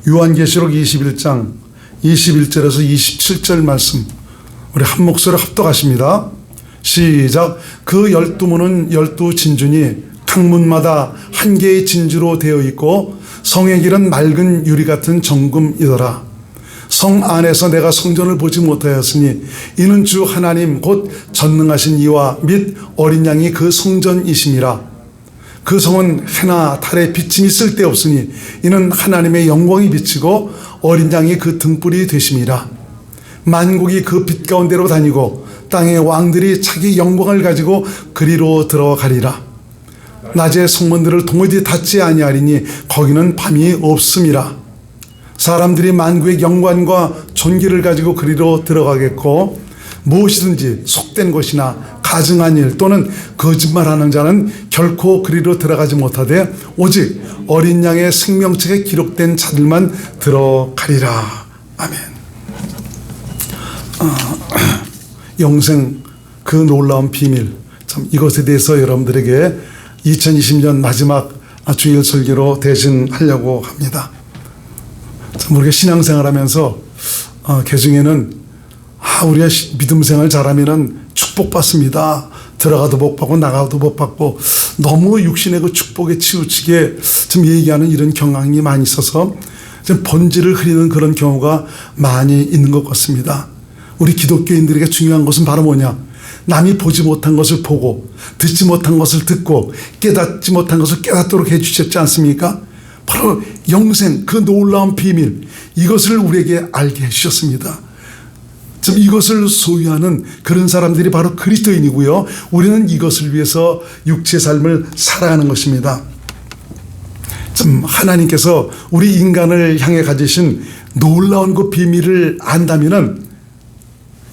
요한계시록 21장 21절에서 27절 말씀 우리 한 목소리로 합독하십니다. 시작. 그 12문은 12진주니 각 문마다 한 개의 진주로 되어 있고 성의 길은 맑은 유리 같은 정금이더라. 성 안에서 내가 성전을 보지 못하였으니 이는 주 하나님 곧 전능하신 이와 및 어린 양이 그 성전이심이라. 그 성은 해나 달의 비침이 쓸데없으니 이는 하나님의 영광이 비치고 어린 양이 그 등불이 되심이라. 만국이 그 빛 가운데로 다니고 땅의 왕들이 자기 영광을 가지고 그리로 들어가리라. 낮에 성문들을 도무지 닫지 아니하리니 거기는 밤이 없음이라. 사람들이 만국의 영광과 존귀를 가지고 그리로 들어가겠고 무엇이든지 속된 것이나 가증한 일 또는 거짓말하는 자는 결코 그리로 들어가지 못하되 오직 어린 양의 생명책에 기록된 자들만 들어가리라. 아멘. 영생 그 놀라운 비밀, 참 이것에 대해서 여러분들에게 2020년 마지막 주일 설교로 대신하려고 합니다. 참 우리가 신앙생활하면서 개중에는 우리가 믿음 생활 잘하면은 축복받습니다. 들어가도 복 받고 나가도 복 받고 너무 육신의 그 축복에 치우치게 좀 얘기하는 이런 경향이 많이 있어서 좀 번지를 흐리는 그런 경우가 많이 있는 것 같습니다. 우리 기독교인들에게 중요한 것은 바로 뭐냐? 남이 보지 못한 것을 보고 듣지 못한 것을 듣고 깨닫지 못한 것을 깨닫도록 해주셨지 않습니까? 바로 영생 그 놀라운 비밀 이것을 우리에게 알게 해주셨습니다. 이것을 소유하는 그런 사람들이 바로 그리스도인이고요. 우리는 이것을 위해서 육체의 삶을 살아가는 것입니다. 하나님께서 우리 인간을 향해 가지신 놀라운 그 비밀을 안다면은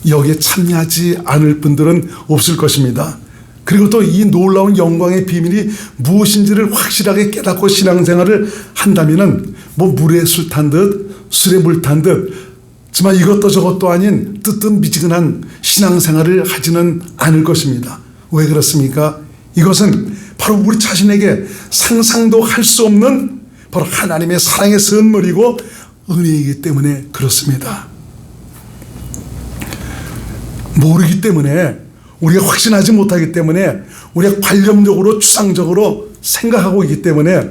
여기에 참여하지 않을 분들은 없을 것입니다. 그리고 또 이 놀라운 영광의 비밀이 무엇인지를 확실하게 깨닫고 신앙생활을 한다면은 물에 술 탄 듯 술에 물 탄 듯 정말 이것도 저것도 아닌 뜨뜻미지근한 신앙생활을 하지는 않을 것입니다. 왜 그렇습니까? 이것은 바로 우리 자신에게 상상도 할 수 없는 바로 하나님의 사랑의 선물이고 은혜이기 때문에 그렇습니다. 모르기 때문에 우리가 확신하지 못하기 때문에 우리가 관념적으로 추상적으로 생각하고 있기 때문에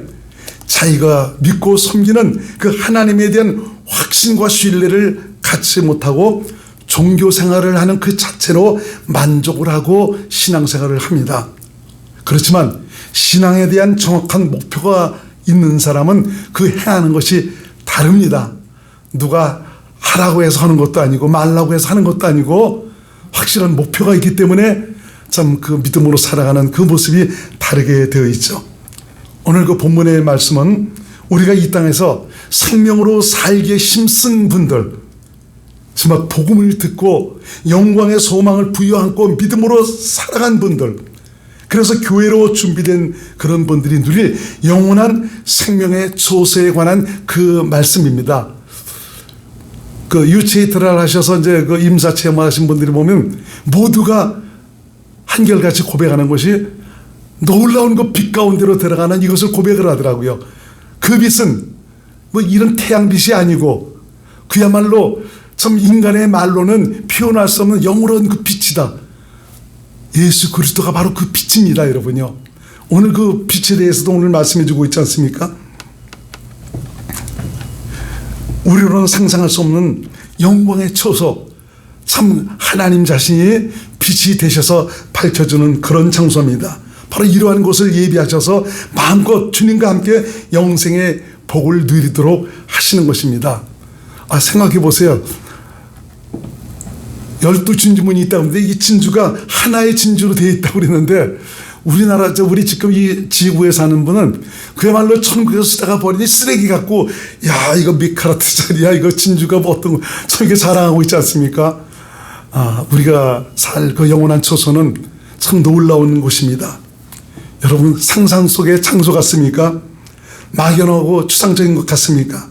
자기가 믿고 섬기는 그 하나님에 대한 확신과 신뢰를 갖지 못하고 종교 생활을 하는 그 자체로 만족을 하고 신앙생활을 합니다. 그렇지만 신앙에 대한 정확한 목표가 있는 사람은 그 행하는 것이 다릅니다. 누가 하라고 해서 하는 것도 아니고 말라고 해서 하는 것도 아니고 확실한 목표가 있기 때문에 참 그 믿음으로 살아가는 그 모습이 다르게 되어 있죠. 오늘 그 본문의 말씀은 우리가 이 땅에서 생명으로 살기에 힘쓴 분들 정말 복음을 듣고 영광의 소망을 부여안고 믿음으로 살아간 분들 그래서 교회로 준비된 그런 분들이 누릴 영원한 생명의 조세에 관한 그 말씀입니다. 그 유치에 들어가셔서 이제 그 임사 체험하신 분들이 보면 모두가 한결같이 고백하는 것이 놀라운 그 빛 가운데로 들어가는 이것을 고백을 하더라고요. 그 빛은 이런 태양빛이 아니고 그야말로 참 인간의 말로는 표현할 수 없는 영원한 그 빛이다. 예수 그리스도가 바로 그 빛입니다, 여러분요. 오늘 그 빛에 대해서도 오늘 말씀해 주고 있지 않습니까? 우리로는 상상할 수 없는 영광의 초소, 참 하나님 자신이 빛이 되셔서 밝혀주는 그런 장소입니다. 바로 이러한 곳을 예비하셔서 마음껏 주님과 함께 영생의 복을 누리도록 하시는 것입니다. 생각해 보세요. 12진주문이 있다고 하는데 이 진주가 하나의 진주로 되어 있다고 그랬는데 우리나라 우리 지금 이 지구에 사는 분은 그야말로 천국에서 쓰다가 버리니 쓰레기 같고 야 이거 미카라트짜리야 이거 진주가 어떤 거 이렇게 자랑하고 있지 않습니까? 우리가 살 그 영원한 초소는 참 놀라운 곳입니다. 여러분 상상 속의 장소 같습니까? 막연하고 추상적인 것 같습니까?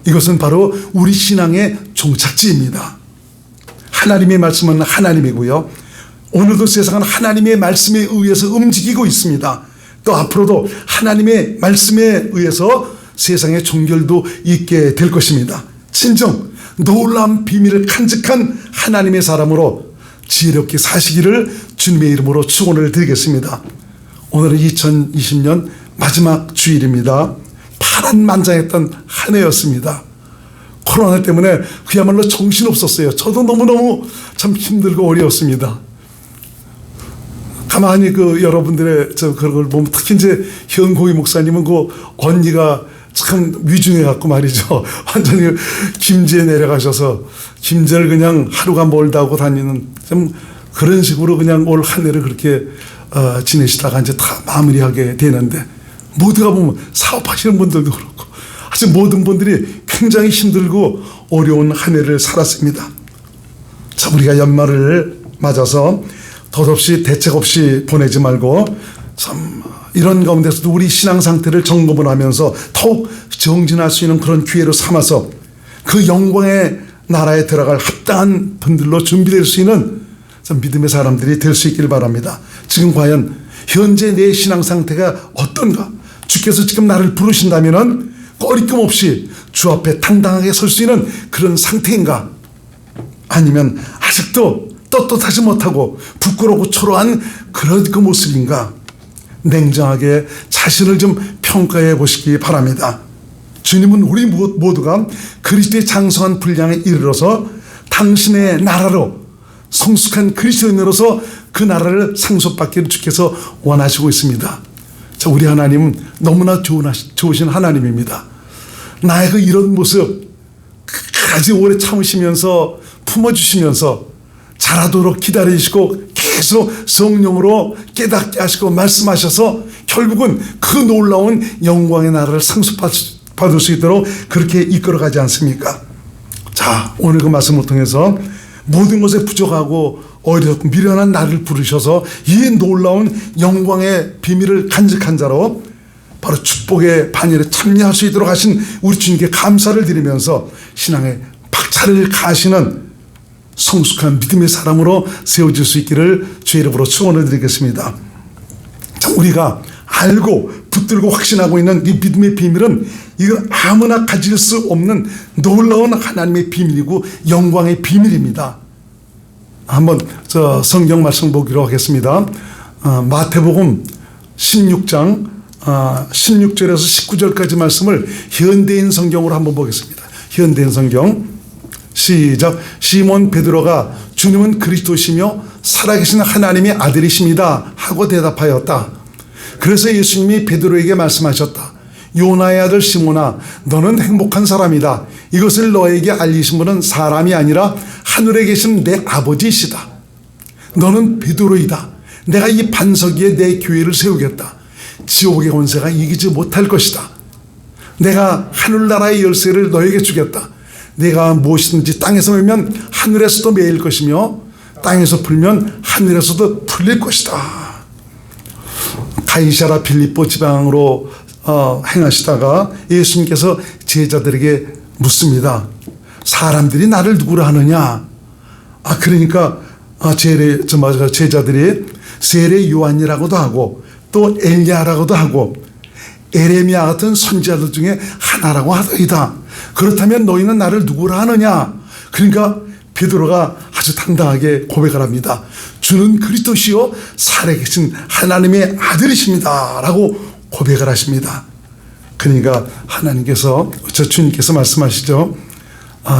이것은 바로 우리 신앙의 종착지입니다. 하나님의 말씀은 하나님이고요. 오늘도 세상은 하나님의 말씀에 의해서 움직이고 있습니다. 또 앞으로도 하나님의 말씀에 의해서 세상의 종결도 있게 될 것입니다. 진정 놀라운 비밀을 간직한 하나님의 사람으로 지혜롭게 사시기를 주님의 이름으로 축원을 드리겠습니다. 오늘은 2020년 마지막 주일입니다. 파란만장했던 한 해였습니다. 코로나 때문에 그야말로 정신없었어요. 저도 너무너무 참 힘들고 어려웠습니다. 가만히 여러분들의 그걸 보면 특히 이제 현고희 목사님은 언니가 참 위중해갖고 말이죠. 완전히 김제에 내려가셔서 김제를 그냥 하루가 멀다 하고 다니는 좀 그런 식으로 그냥 올 한 해를 그렇게 지내시다가 이제 다 마무리하게 되는데, 모두가 보면 사업하시는 분들도 그렇고 아주 모든 분들이 굉장히 힘들고 어려운 한 해를 살았습니다. 자, 우리가 연말을 맞아서 덧없이 대책 없이 보내지 말고 참 이런 가운데서도 우리 신앙 상태를 점검을 하면서 더욱 정진할 수 있는 그런 기회로 삼아서 그 영광의 나라에 들어갈 합당한 분들로 준비될 수 있는 믿음의 사람들이 될 수 있기를 바랍니다. 지금 과연 현재 내 신앙 상태가 어떤가? 주께서 지금 나를 부르신다면은 꺼리낌 없이 주 앞에 당당하게 설 수 있는 그런 상태인가? 아니면 아직도 떳떳하지 못하고 부끄럽고 초라한 그런 그 모습인가? 냉정하게 자신을 좀 평가해 보시기 바랍니다. 주님은 우리 모두가 그리스도의 장성한 분량에 이르러서 당신의 나라로 성숙한 그리스도인으로서 그 나라를 상속받기를 주께서 원하시고 있습니다. 자, 우리 하나님은 너무나 좋으신 하나님입니다. 나의 이런 모습 끝까지 오래 참으시면서 품어주시면서 자라도록 기다리시고 계속 성령으로 깨닫게 하시고 말씀하셔서 결국은 그 놀라운 영광의 나라를 상속받을 수 있도록 그렇게 이끌어가지 않습니까? 자, 오늘 그 말씀을 통해서 모든 것에 부족하고 어리석고 미련한 나를 부르셔서 이 놀라운 영광의 비밀을 간직한 자로 바로 축복의 반열에 참여할 수 있도록 하신 우리 주님께 감사를 드리면서 신앙의 박차를 가하시는 성숙한 믿음의 사람으로 세워질 수 있기를 주의 이름으로 축원을 드리겠습니다. 참, 우리가 알고 붙들고 확신하고 있는 이 믿음의 비밀은 이거 아무나 가질 수 없는 놀라운 하나님의 비밀이고 영광의 비밀입니다. 한번 성경 말씀 보기로 하겠습니다. 마태복음 16장 16절에서 19절까지 말씀을 현대인 성경으로 한번 보겠습니다. 현대인 성경 시작. 시몬 베드로가 주님은 그리스도시며 살아계신 하나님의 아들이십니다 하고 대답하였다. 그래서 예수님이 베드로에게 말씀하셨다. 요나의 아들 시몬아, 너는 행복한 사람이다. 이것을 너에게 알리신 분은 사람이 아니라 하늘에 계신 내 아버지이시다. 너는 베드로이다. 내가 이 반석 위에 내 교회를 세우겠다. 지옥의 권세가 이기지 못할 것이다. 내가 하늘나라의 열쇠를 너에게 주겠다. 내가 무엇이든지 땅에서 매면 하늘에서도 매일 것이며 땅에서 풀면 하늘에서도 풀릴 것이다. 가이사라 빌립보 지방으로 행하시다가 예수님께서 제자들에게 묻습니다. 사람들이 나를 누구라 하느냐? 그러니까 제자들이 세례 요한이라고도 하고 또 엘리야라고도 하고 에레미야 같은 선지자들 중에 하나라고 하더이다. 그렇다면 너희는 나를 누구라 하느냐? 그러니까 베드로가 아주 당당하게 고백을 합니다. 주는 그리스도시요 살아계신 하나님의 아들이십니다 라고 고백을 하십니다. 그러니까 하나님께서 주님께서 말씀하시죠.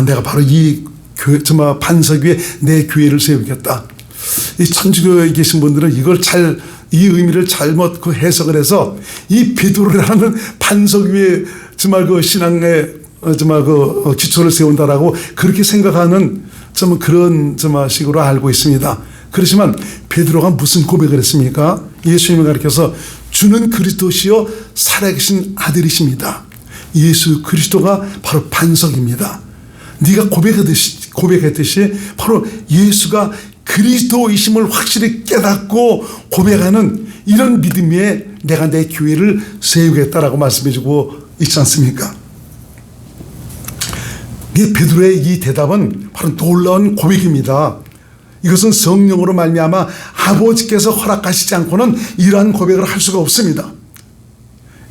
내가 바로 이 교회 반석 위에 내 교회를 세우겠다. 이 천주교에 계신 분들은 이걸 이 의미를 잘못 해석을 해서 이 베드로라는 반석 위에 그 신앙의 그 기초를 세운다라고 그렇게 생각하는 그런 식으로 알고 있습니다. 그렇지만 베드로가 무슨 고백을 했습니까? 예수님을 가리켜서 주는 그리스도시요 살아계신 아들이십니다. 예수 그리스도가 바로 반석입니다. 네가 고백했듯이 바로 예수가 그리스도이심을 확실히 깨닫고 고백하는 이런 믿음 위에 내가 내 교회를 세우겠다라고 말씀해주고 있지 않습니까? 베드로의 이 대답은 바로 놀라운 고백입니다. 이것은 성령으로 말미암아 아버지께서 허락하시지 않고는 이러한 고백을 할 수가 없습니다.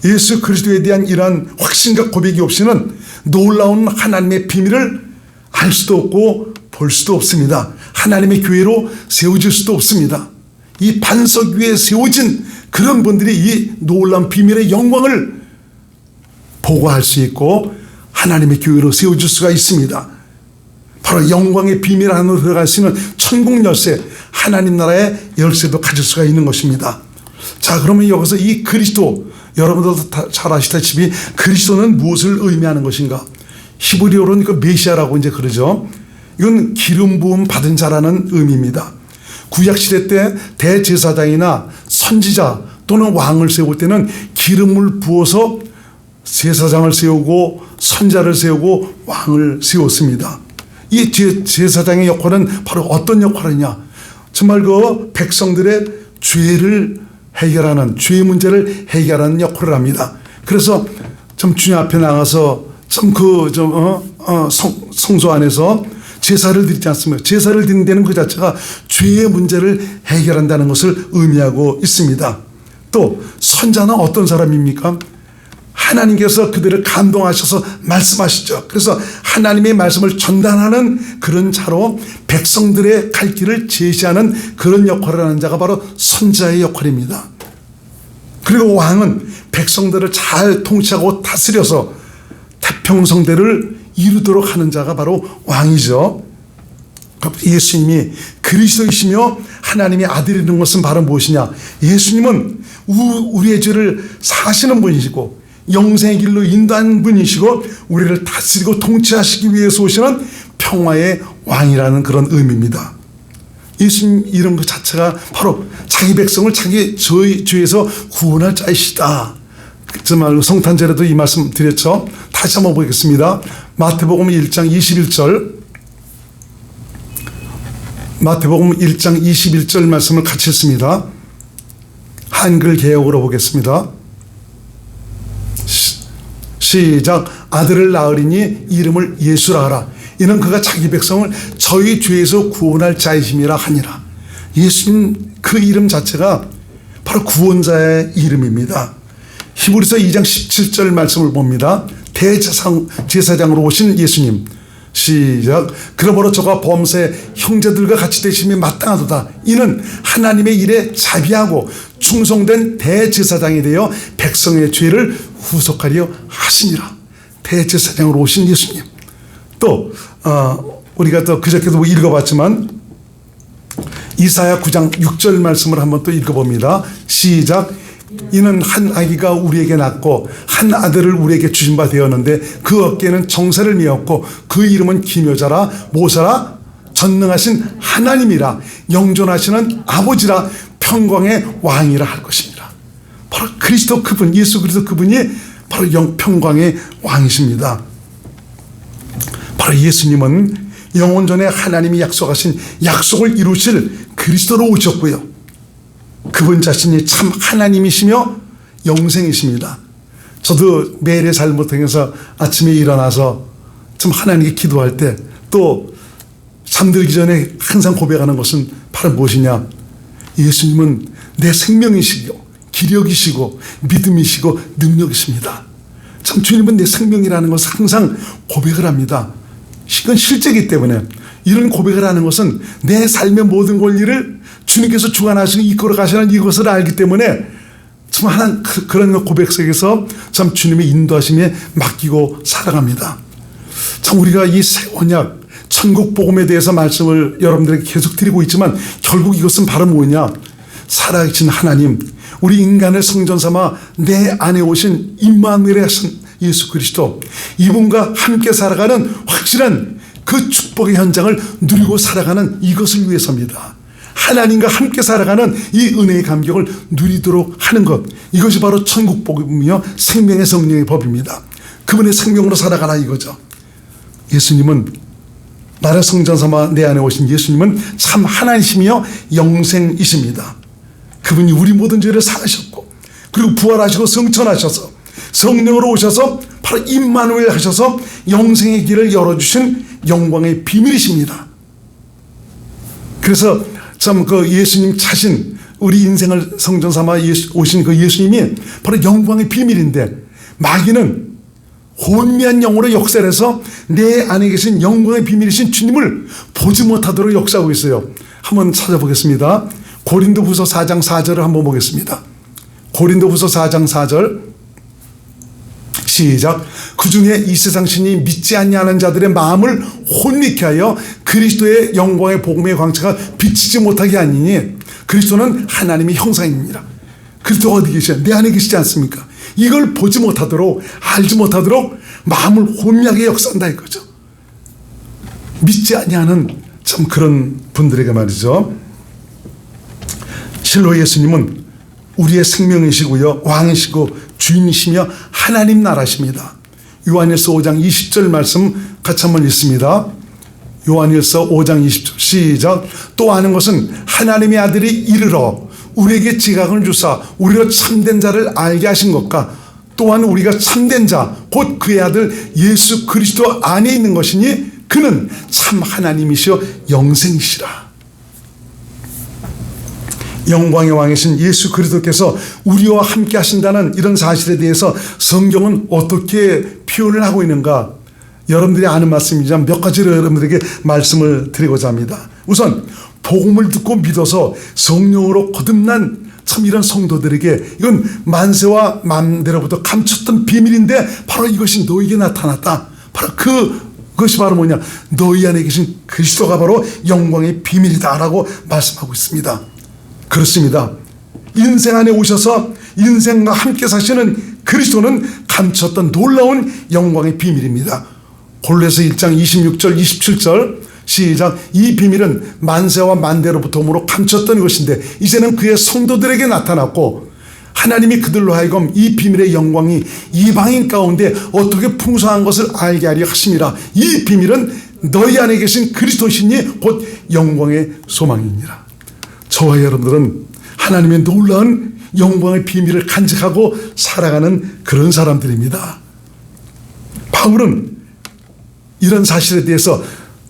예수 그리스도에 대한 이러한 확신과 고백이 없이는 놀라운 하나님의 비밀을 알 수도 없고 볼 수도 없습니다. 하나님의 교회로 세워질 수도 없습니다. 이 반석 위에 세워진 그런 분들이 이 놀라운 비밀의 영광을 보고할 수 있고 하나님의 교회로 세워질 수가 있습니다. 바로 영광의 비밀 안으로 들어갈 수 있는 천국 열쇠, 하나님 나라의 열쇠도 가질 수가 있는 것입니다. 자, 그러면 여기서 이 그리스도, 여러분들도 잘 아시다시피 그리스도는 무엇을 의미하는 것인가? 히브리어로는 그 메시아라고 이제 그러죠. 이건 기름 부음 받은 자라는 의미입니다. 구약시대 때 대제사장이나 선지자 또는 왕을 세울 때는 기름을 부어서 제사장을 세우고 선자를 세우고 왕을 세웠습니다. 이 제사장의 역할은 바로 어떤 역할이냐? 정말 그 백성들의 죄를 해결하는, 죄의 문제를 해결하는 역할을 합니다. 그래서 좀 주님 앞에 나가서 성소 안에서 제사를 드리지 않습니까? 제사를 드린다는 그 자체가 죄의 문제를 해결한다는 것을 의미하고 있습니다. 또 선자는 어떤 사람입니까? 하나님께서 그들을 감동하셔서 말씀하시죠. 그래서 하나님의 말씀을 전달하는 그런 자로 백성들의 갈 길을 제시하는 그런 역할을 하는 자가 바로 선자의 역할입니다. 그리고 왕은 백성들을 잘 통치하고 다스려서 태평성대를 이루도록 하는 자가 바로 왕이죠. 예수님이 그리스도이시며 하나님의 아들이라는 것은 바로 무엇이냐? 예수님은 우리의 죄를 사시는 분이시고 영생의 길로 인도하는 분이시고 우리를 다스리고 통치하시기 위해서 오시는 평화의 왕이라는 그런 의미입니다. 예수님 이름 그 자체가 바로 자기 백성을 자기 죄에서 구원할 자이시다. 정말 성탄절에도 이 말씀 드렸죠. 다시 한번 보겠습니다. 마태복음 1장 21절, 마태복음 1장 21절 말씀을 같이 읽습니다. 한글 개역으로 보겠습니다. 시작. 아들을 낳으리니 이름을 예수라 하라. 이는 그가 자기 백성을 저희 죄에서 구원할 자이심이라 하니라. 예수님 그 이름 자체가 바로 구원자의 이름입니다. 히브리서 2장 17절 말씀을 봅니다. 대제사장으로 오신 예수님. 시작. 그러므로 저가 범사의 형제들과 같이 되심이 마땅하도다. 이는 하나님의 일에 자비하고 충성된 대제사장이 되어 백성의 죄를 후속하려 하시니라. 대제사장으로 오신 예수님. 또 우리가 또 그저께도 읽어봤지만 이사야 9장 6절 말씀을 한번 또 읽어봅니다. 시작. 이는 한 아기가 우리에게 낳고 한 아들을 우리에게 주신 바 되었는데 그 어깨에는 정사를 메었고 그 이름은 기묘자라 모사라 전능하신 하나님이라 영존하시는 아버지라 평강의 왕이라 할 것입니다. 바로 그리스도 그분, 예수 그리스도 그분이 바로 평강의 왕이십니다. 바로 예수님은 영원 전에 하나님이 약속하신 약속을 이루실 그리스도로 오셨고요. 그분 자신이 참 하나님이시며 영생이십니다. 저도 매일의 삶을 통해서 아침에 일어나서 참 하나님께 기도할 때 또 잠들기 전에 항상 고백하는 것은 바로 무엇이냐? 예수님은 내 생명이시고 기력이시고 믿음이시고 능력이십니다. 참 주님은 내 생명이라는 것을 항상 고백을 합니다. 이건 실제이기 때문에 이런 고백을 하는 것은 내 삶의 모든 권리를 주님께서 주관하시고 이끌어 가시는 이것을 알기 때문에 참 그런 고백 속에서 참 주님의 인도하심에 맡기고 살아갑니다. 참 우리가 이 새 언약 천국 복음에 대해서 말씀을 여러분들에게 계속 드리고 있지만 결국 이것은 바로 뭐냐? 살아계신 하나님, 우리 인간을 성전 삼아 내 안에 오신 임마누엘의 예수 그리스도, 이분과 함께 살아가는 확실한 그 축복의 현장을 누리고 살아가는 이것을 위해서입니다. 하나님과 함께 살아가는 이 은혜의 감격을 누리도록 하는 것, 이것이 바로 천국 복음이며 생명의 성령의 법입니다. 그분의 생명으로 살아가라 이거죠. 예수님은 나를 성전 삼아 내 안에 오신 예수님은 참 하나님이시며 영생이십니다. 그분이 우리 모든 죄를 사하셨고 그리고 부활하시고 성천하셔서 성령으로 오셔서 바로 임마누엘 하셔서 영생의 길을 열어주신 영광의 비밀이십니다. 그래서 참 그 예수님 자신 우리 인생을 성전 삼아 오신 그 예수님이 바로 영광의 비밀인데, 마귀는 혼미한 영으로 역사를 해서 내 안에 계신 영광의 비밀이신 주님을 보지 못하도록 역사하고 있어요. 한번 찾아보겠습니다. 고린도후서 4장 4절을 한번 보겠습니다. 고린도후서 4장 4절 시작. 그중에 이 세상 신이 믿지 아니하는 자들의 마음을 혼미케 하여 그리스도의 영광의 복음의 광채가 비치지 못하게 하니니, 그리스도는 하나님의 형상입니다. 그리스도가 어디 계셔요? 내 안에 계시지 않습니까? 이걸 보지 못하도록, 알지 못하도록 마음을 혼미하게 역사한다 이거죠. 믿지 아니하는 참 그런 분들에게 말이죠. 실로 예수님은 우리의 생명이시고요, 왕이시고 주인이시며 하나님 나라십니다. 요한일서 5장 20절 말씀 같이 한번 읽습니다. 요한일서 5장 20절 시작. 또 아는 것은 하나님의 아들이 이르러 우리에게 지각을 주사 우리로 참된 자를 알게 하신 것과, 또한 우리가 참된 자 곧 그의 아들 예수 그리스도 안에 있는 것이니 그는 참 하나님이시여 영생이시라. 영광의 왕이신 예수 그리스도께서 우리와 함께 하신다는 이런 사실에 대해서 성경은 어떻게 표현을 하고 있는가, 여러분들이 아는 말씀이지만 몇 가지를 여러분들에게 말씀을 드리고자 합니다. 우선 복음을 듣고 믿어서 성령으로 거듭난 참 이런 성도들에게 이건 만세와 만대로부터 감췄던 비밀인데 바로 이것이 너에게 나타났다. 바로 그것이 바로 뭐냐, 너희 안에 계신 그리스도가 바로 영광의 비밀이다라고 말씀하고 있습니다. 그렇습니다. 인생 안에 오셔서 인생과 함께 사시는 그리스도는 감췄던 놀라운 영광의 비밀입니다. 골로새 1장 26절 27절 시작. 이 비밀은 만세와 만대로부터 오므로 감췄던 것인데 이제는 그의 성도들에게 나타났고, 하나님이 그들로 하여금 이 비밀의 영광이 이방인 가운데 어떻게 풍성한 것을 알게 하려 하심이라. 이 비밀은 너희 안에 계신 그리스도시니 곧 영광의 소망이니라. 저와 여러분들은 하나님의 놀라운 영광의 비밀을 간직하고 살아가는 그런 사람들입니다. 바울은 이런 사실에 대해서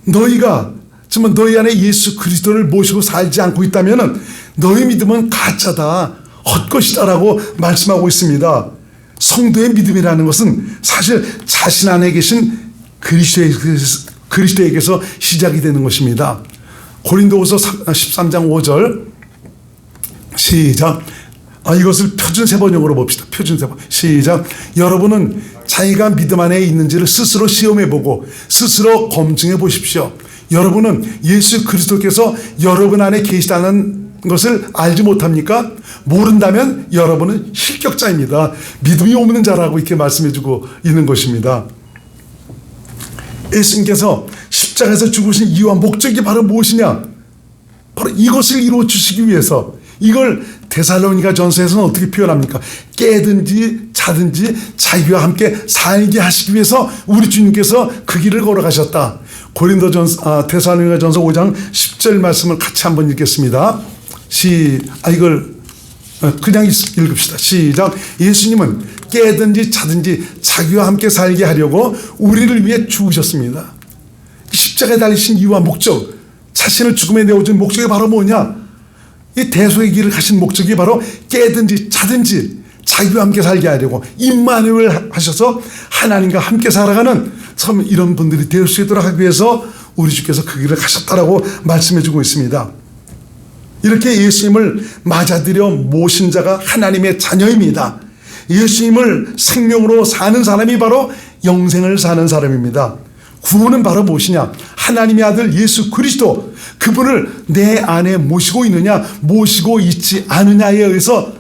너희가 정말 너희 안에 예수 그리스도를 모시고 살지 않고 있다면 너희 믿음은 가짜다, 헛것이다라고 말씀하고 있습니다. 성도의 믿음이라는 것은 사실 자신 안에 계신 그리스도에게서 시작이 되는 것입니다. 고린도후서 13장 5절 시작. 이것을 표준 세번역으로 봅시다. 표준 세번 시작. 여러분은 자기가 믿음 안에 있는지를 스스로 시험해보고 스스로 검증해 보십시오. 여러분은 예수 그리스도께서 여러분 안에 계시다는 것을 알지 못합니까? 모른다면 여러분은 실격자입니다. 믿음이 없는 자라고 이렇게 말씀해주고 있는 것입니다. 예수님께서 십자가에서 죽으신 이유와 목적이 바로 무엇이냐? 바로 이것을 이루어 주시기 위해서. 이걸 데살로니가 전서에서는 어떻게 표현합니까? 깨든지 자든지 자기와 함께 살게 하시기 위해서 우리 주님께서 그 길을 걸어가셨다. 데살로니가 전서 5장 10절 말씀을 같이 한번 읽겠습니다. 이걸 그냥 읽읍시다. 시작. 예수님은 깨든지 자든지 자기와 함께 살게 하려고 우리를 위해 죽으셨습니다. 십자가에 달리신 이유와 목적, 자신을 죽음에 내어준 목적이 바로 뭐냐? 이 대속의 길을 가신 목적이 바로 깨든지 자든지 자기와 함께 살게 하려고 임마누엘 하셔서 하나님과 함께 살아가는 참 이런 분들이 될 수 있도록 하기 위해서 우리 주께서 그 길을 가셨다라고 말씀해 주고 있습니다. 이렇게 예수님을 맞아들여 모신 자가 하나님의 자녀입니다. 예수님을 생명으로 사는 사람이 바로 영생을 사는 사람입니다. 구원은 바로 무엇이냐? 하나님의 아들 예수 그리스도, 그분을 내 안에 모시고 있느냐 모시고 있지 않느냐에 의해서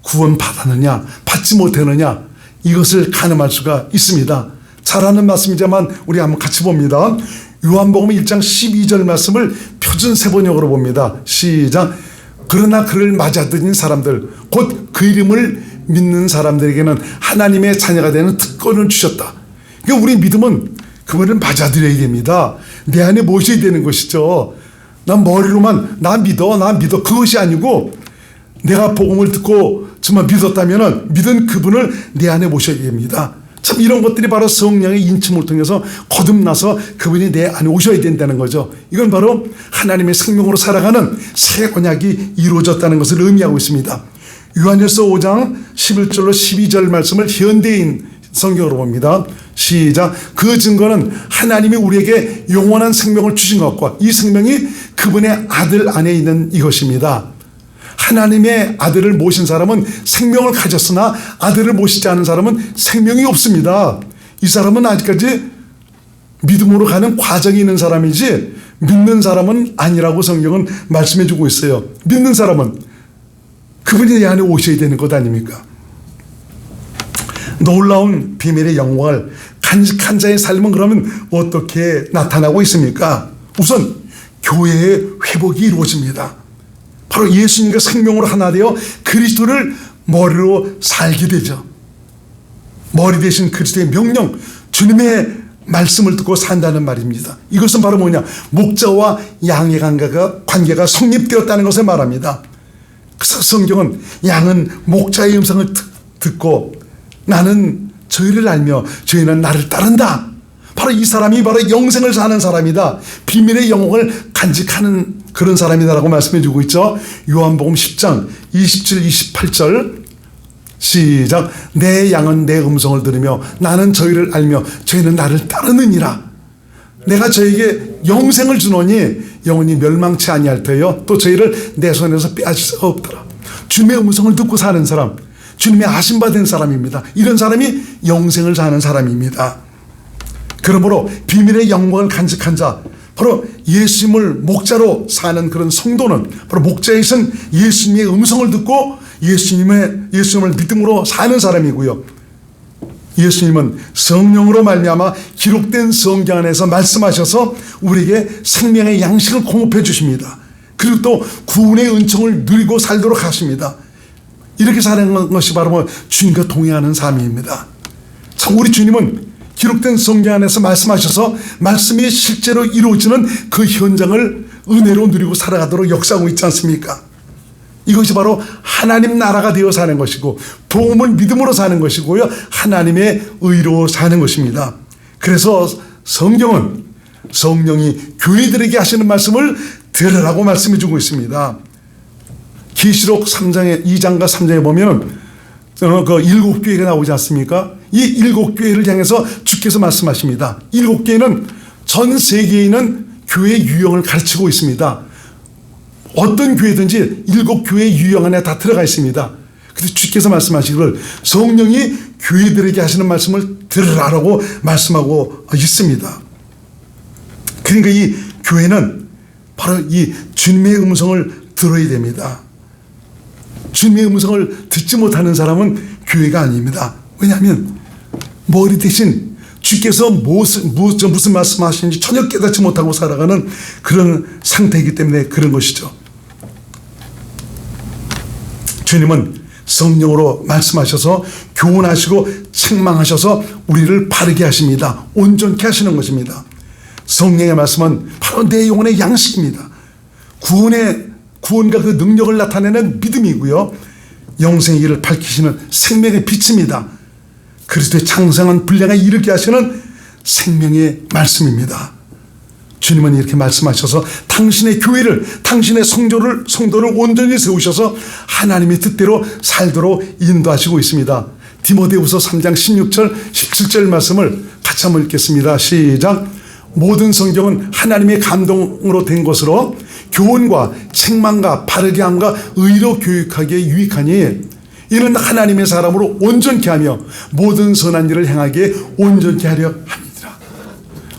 구원받았느냐 받지 못했느냐, 이것을 가늠할 수가 있습니다. 잘 아는 말씀이지만 우리 한번 같이 봅니다. 요한복음 1장 12절 말씀을 표준 세번역으로 봅니다. 시작. 그러나 그를 맞아들인 사람들 곧 그 이름을 믿는 사람들에게는 하나님의 자녀가 되는 특권을 주셨다. 그러니까 우리 믿음은 그분을 맞아들여야 됩니다. 내 안에 모셔야 되는 것이죠. 난 머리로만 나 믿어 그것이 아니고, 내가 복음을 듣고 정말 믿었다면 믿은 그분을 내 안에 모셔야 됩니다. 참 이런 것들이 바로 성령의 인침을 통해서 거듭나서 그분이 내 안에 오셔야 된다는 거죠. 이건 바로 하나님의 생명으로 살아가는 새 언약이 이루어졌다는 것을 의미하고 있습니다. 요한일서 5장 11절로 12절 말씀을 현대인 성경으로 봅니다. 시작. 그 증거는 하나님이 우리에게 영원한 생명을 주신 것과 이 생명이 그분의 아들 안에 있는 이것입니다. 하나님의 아들을 모신 사람은 생명을 가졌으나 아들을 모시지 않은 사람은 생명이 없습니다. 이 사람은 아직까지 믿음으로 가는 과정이 있는 사람이지 믿는 사람은 아니라고 성경은 말씀해 주고 있어요. 믿는 사람은 그분이 내 안에 오셔야 되는 것 아닙니까? 놀라운 비밀의 영광을 간직한 자의 삶은 그러면 어떻게 나타나고 있습니까? 우선 교회의 회복이 이루어집니다. 바로 예수님과 생명으로 하나 되어 그리스도를 머리로 살게 되죠. 머리 대신 그리스도의 명령, 주님의 말씀을 듣고 산다는 말입니다. 이것은 바로 뭐냐? 목자와 양의 관계가 성립되었다는 것을 말합니다. 그래서 성경은 양은 목자의 음성을 듣고 나는 저희를 알며 저희는 나를 따른다. 바로 이 사람이 바로 영생을 사는 사람이다. 비밀의 영혼을 간직하는 그런 사람이다라고 말씀해 주고 있죠. 요한복음 10장 27, 28절 시작. 내 양은 내 음성을 들으며 나는 저희를 알며 저희는 나를 따르느니라. 내가 저에게 영생을 주노니 영원히 멸망치 아니할 터요 또 저희를 내 손에서 빼앗을 수가 없더라. 주님의 음성을 듣고 사는 사람, 주님의 아심받은 사람입니다. 이런 사람이 영생을 사는 사람입니다. 그러므로 비밀의 영광을 간직한 자, 바로 예수님을 목자로 사는 그런 성도는 바로 목자에 선 예수님의 음성을 듣고 예수님을 믿음으로 사는 사람이고요. 예수님은 성령으로 말미암아 기록된 성경 안에서 말씀하셔서 우리에게 생명의 양식을 공급해 주십니다. 그리고 또 구원의 은총을 누리고 살도록 하십니다. 이렇게 사는 것이 바로 주님과 동행하는 삶입니다. 참 우리 주님은 기록된 성경 안에서 말씀하셔서 말씀이 실제로 이루어지는 그 현장을 은혜로 누리고 살아가도록 역사하고 있지 않습니까? 이것이 바로 하나님 나라가 되어 사는 것이고 복음을 믿음으로 사는 것이고요. 하나님의 의로 사는 것입니다. 그래서 성경은 성령이 교회들에게 하시는 말씀을 들으라고 말씀해 주고 있습니다. 계시록 2장과 3장에 보면 그 7교회가 나오지 않습니까? 이 7교회를 향해서 주께서 말씀하십니다. 7교회는 전 세계에 있는 교회의 유형을 가르치고 있습니다. 어떤 교회든지 7교회의 유형 안에 다 들어가 있습니다. 그래서 주께서 말씀하시기를 성령이 교회들에게 하시는 말씀을 들으라고 말씀하고 있습니다. 그러니까 이 교회는 바로 이 주님의 음성을 들어야 됩니다. 주님의 음성을 듣지 못하는 사람은 교회가 아닙니다. 왜냐하면 머리 대신 주께서 무슨 말씀하시는지 전혀 깨닫지 못하고 살아가는 그런 상태이기 때문에 그런 것이죠. 주님은 성령으로 말씀하셔서 교훈하시고 책망하셔서 우리를 바르게 하십니다. 온전케 하시는 것입니다. 성령의 말씀은 바로 내 영혼의 양식입니다. 구원과 그 능력을 나타내는 믿음이고요. 영생의 길을 밝히시는 생명의 빛입니다. 그리스도의 창성한 분량에 이르게 하시는 생명의 말씀입니다. 주님은 이렇게 말씀하셔서 당신의 교회를, 당신의 성도를 온전히 세우셔서 하나님의 뜻대로 살도록 인도하시고 있습니다. 디모데후서 3장 16절 17절 말씀을 같이 한번 읽겠습니다. 시작. 모든 성경은 하나님의 감동으로 된 것으로 교훈과 책망과 바르게 함과 의로 교육하기에 유익하니 이는 하나님의 사람으로 온전케 하며 모든 선한 일을 행하기에 온전케 하려 함이니라.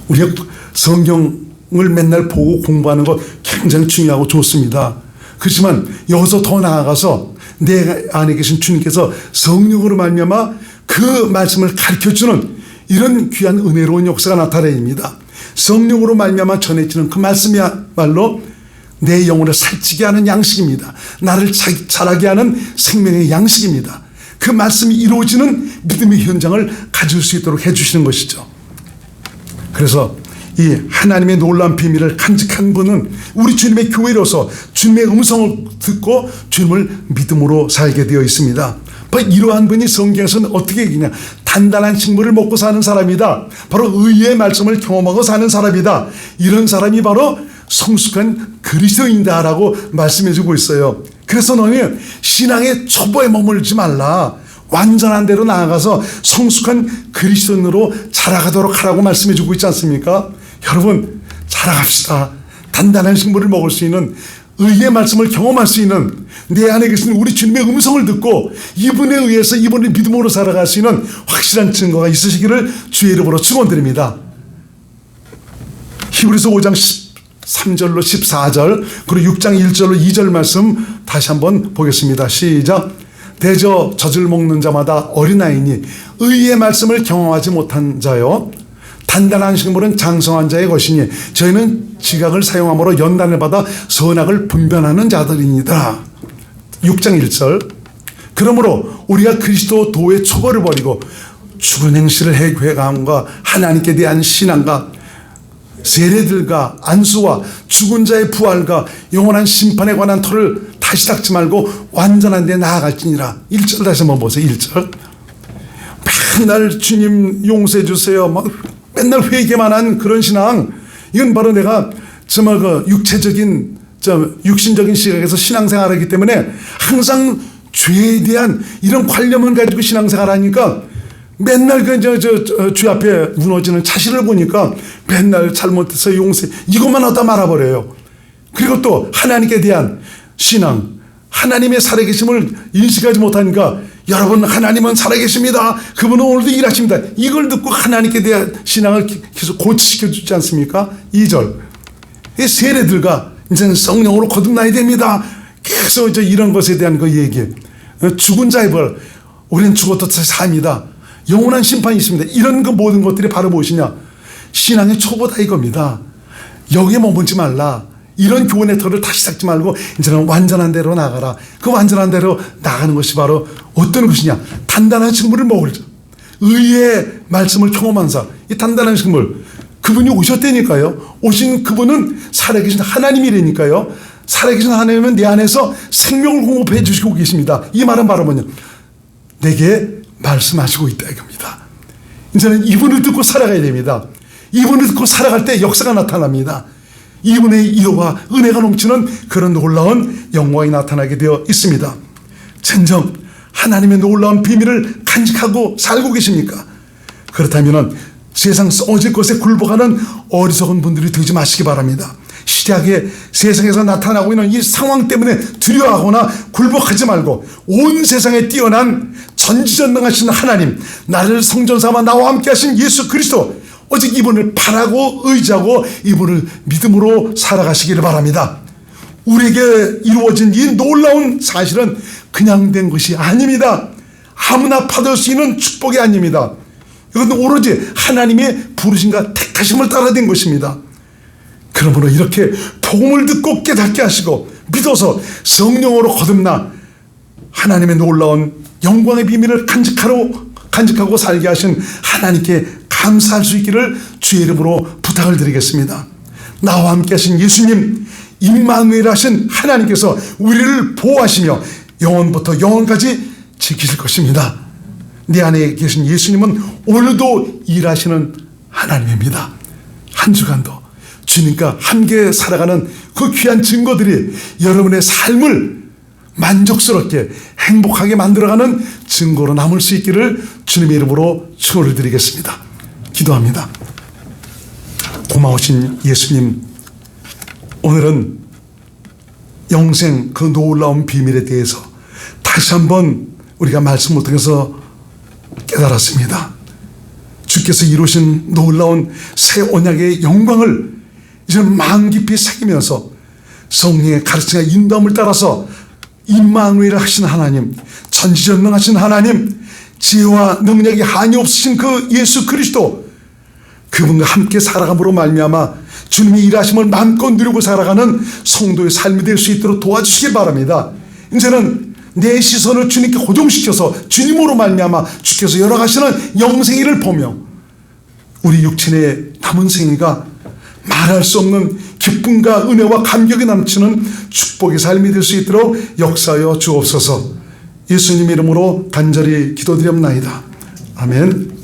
우리가 성경을 맨날 보고 공부하는 것 굉장히 중요하고 좋습니다. 그렇지만 여기서 더 나아가서 내 안에 계신 주님께서 성령으로 말미암아 그 말씀을 가르쳐주는 이런 귀한 은혜로운 역사가 나타납니다. 성령으로 말미암아 전해지는 그 말씀이야말로 내 영혼을 살찌게 하는 양식입니다. 나를 자라게 하는 생명의 양식입니다. 그 말씀이 이루어지는 믿음의 현장을 가질 수 있도록 해주시는 것이죠. 그래서 이 하나님의 놀라운 비밀을 간직한 분은 우리 주님의 교회로서 주님의 음성을 듣고 주님을 믿음으로 살게 되어 있습니다. 이러한 분이 성경에서는 어떻게 얘기냐? 단단한 식물을 먹고 사는 사람이다. 바로 의의 말씀을 경험하고 사는 사람이다. 이런 사람이 바로 성숙한 그리스도인다라고 말씀해주고 있어요. 그래서 너는 신앙의 초보에 머물지 말라. 완전한 대로 나아가서 성숙한 그리스도인으로 자라가도록 하라고 말씀해주고 있지 않습니까? 여러분, 자라갑시다. 단단한 식물을 먹을 수 있는, 의의 말씀을 경험할 수 있는, 내 안에 계신 우리 주님의 음성을 듣고 이분에 의해서 이분의 믿음으로 살아갈 수 있는 확실한 증거가 있으시기를 주의 이름으로 축원드립니다. 히브리서 5장 13절로 14절 그리고 6장 1절로 2절 말씀 다시 한번 보겠습니다. 시작. 대저 젖을 먹는 자마다 어린아이니 의의 말씀을 경험하지 못한 자요, 단단한 식물은 장성한 자의 것이니 저희는 지각을 사용함으로 연단을 받아 선악을 분별하는 자들이니라. 6장 1절. 그러므로 우리가 그리스도 도의 초벌을 버리고 죽은 행실을 회개함과 하나님께 대한 신앙과 세례들과 안수와 죽은 자의 부활과 영원한 심판에 관한 터를 다시 닦지 말고 완전한 데 나아갈지니라. 1절 다시 한번 보세요. 1절. 맨날 주님 용서해 주세요, 막 맨날 회개만 한 그런 신앙, 이건 바로 내가 정말 그 육신적인 시각에서 신앙생활을 하기 때문에 항상 죄에 대한 이런 관념을 가지고 신앙생활을 하니까 맨날 주 앞에 무너지는 자신을 보니까 맨날 잘못해서 용서, 이것만 하다 말아버려요. 그리고 또 하나님께 대한 신앙, 하나님의 살아계심을 인식하지 못하니까 여러분, 하나님은 살아계십니다. 그분은 오늘도 일하십니다. 이걸 듣고 하나님께 대한 신앙을 계속 고치시켜 주지 않습니까? 2절. 세례들과 이제는 성령으로 거듭나야 됩니다. 계속 이런 것에 대한 그 얘기. 죽은 자의 벌, 우리는 죽어도 삽니다. 영원한 심판이 있습니다. 이런 그 모든 것들이 바로 무엇이냐? 신앙의 초보다 이겁니다. 여기에 머물지 말라. 이런 교훈의 터를 다시 닦지 말고 이제는 완전한 대로 나가라. 그 완전한 대로 나가는 것이 바로 어떤 것이냐? 단단한 식물을 먹을 자, 의의 말씀을 경험한 자. 이 단단한 식물, 그분이 오셨다니까요. 오신 그분은 살아계신 하나님이라니까요. 살아계신 하나님은 내 안에서 생명을 공급해 주시고 계십니다. 이 말은 바로 뭐냐? 내게 말씀하시고 있다 이겁니다. 이제는 이분을 듣고 살아가야 됩니다. 이분을 듣고 살아갈 때 역사가 나타납니다. 이분의 이로와 은혜가 넘치는 그런 놀라운 영광이 나타나게 되어 있습니다. 진정 하나님의 놀라운 비밀을 간직하고 살고 계십니까? 그렇다면 세상 썩어질 것에 굴복하는 어리석은 분들이 되지 마시기 바랍니다. 시대하게 세상에서 나타나고 있는 이 상황 때문에 두려워하거나 굴복하지 말고 온 세상에 뛰어난 전지전능하신 하나님, 나를 성전 삼아 나와 함께 하신 예수 그리스도, 오직 이분을 바라고 의지하고 이분을 믿음으로 살아가시기를 바랍니다. 우리에게 이루어진 이 놀라운 사실은 그냥 된 것이 아닙니다. 아무나 받을 수 있는 축복이 아닙니다. 이건 오로지 하나님의 부르심과 택하심을 따라 된 것입니다. 그러므로 이렇게 복음을 듣고 깨닫게 하시고 믿어서 성령으로 거듭나 하나님의 놀라운 영광의 비밀을 간직하고 살게 하신 하나님께 감사할 수 있기를 주의 이름으로 부탁을 드리겠습니다. 나와 함께 하신 예수님, 임마누엘 하신 하나님께서 우리를 보호하시며 영원부터 영원까지 지키실 것입니다. 내 안에 계신 예수님은 오늘도 일하시는 하나님입니다. 한 주간도 주님과 함께 살아가는 그 귀한 증거들이 여러분의 삶을 만족스럽게 행복하게 만들어가는 증거로 남을 수 있기를 주님의 이름으로 축원을 드리겠습니다. 기도합니다. 고마우신 예수님, 오늘은 영생 그 놀라운 비밀에 대해서 다시 한번 우리가 말씀을 통해서 깨달았습니다. 주께서 이루신 놀라운 새 언약의 영광을 이제 마음 깊이 새기면서 성령의 가르침과 인도함을 따라서 임마누엘 하신 하나님, 전지전능하신 하나님, 지혜와 능력이 한이 없으신 그 예수 그리스도, 그분과 함께 살아감으로 말미암아 주님이 일하심을 마음껏 누리고 살아가는 성도의 삶이 될 수 있도록 도와주시기 바랍니다. 이제는 내 시선을 주님께 고정시켜서 주님으로 말미암아 주께서 열어가시는 영생이를 보며 우리 육신의 남은 생애가 말할 수 없는 기쁨과 은혜와 감격이 넘치는 축복의 삶이 될 수 있도록 역사하여 주옵소서. 예수님 이름으로 간절히 기도드립나이다. 아멘.